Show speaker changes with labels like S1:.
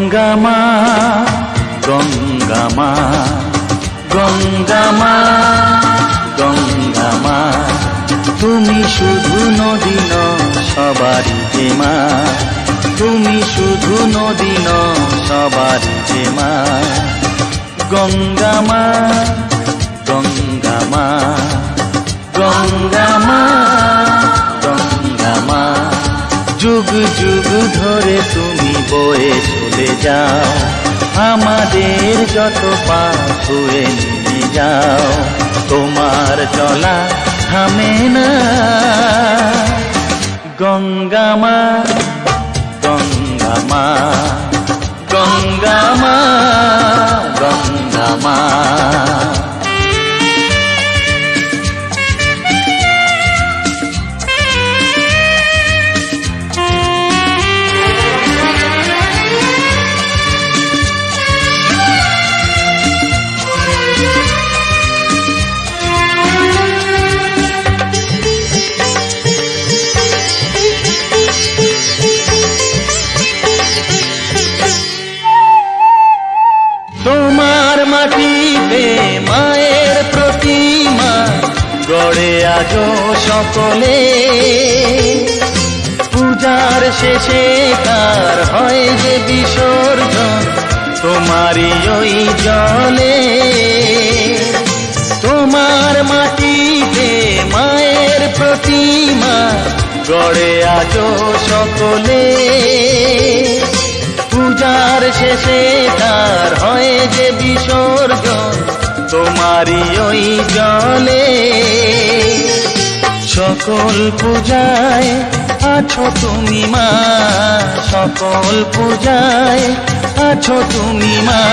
S1: গঙ্গামা গঙ্গামা গঙ্গামা গঙ্গামা, তুমি শুধু নদী নও সবারই যে মা, তুমি শুধু নদী নও সবারই যে মা। গঙ্গামা গঙ্গামা গঙ্গামা গঙ্গামা, যুগ যুগ ধরে তুমি বয়ে চলে যাও, আমাদের যত পাপ ধুয়ে নিয়ে যাও। তোমার চলা থামে না। গঙ্গামা গঙ্গামা গঙ্গামা গঙ্গামা। তোমার মাটিতে মায়ের প্রতিমা গড়ে আজো সকলে, পূজার শেষে তার হয় যে বিসর্জন তোমারই ওই জলে। তোমার মাটিতে মায়ের প্রতিমা গড়ে আজো সকলে, পূজার শেষে তার হয় যে বিসর্জন তোমারই ওই জলে। সকল পূজায় আছো তুমি মা, সকল পূজায় আছো তুমি মা।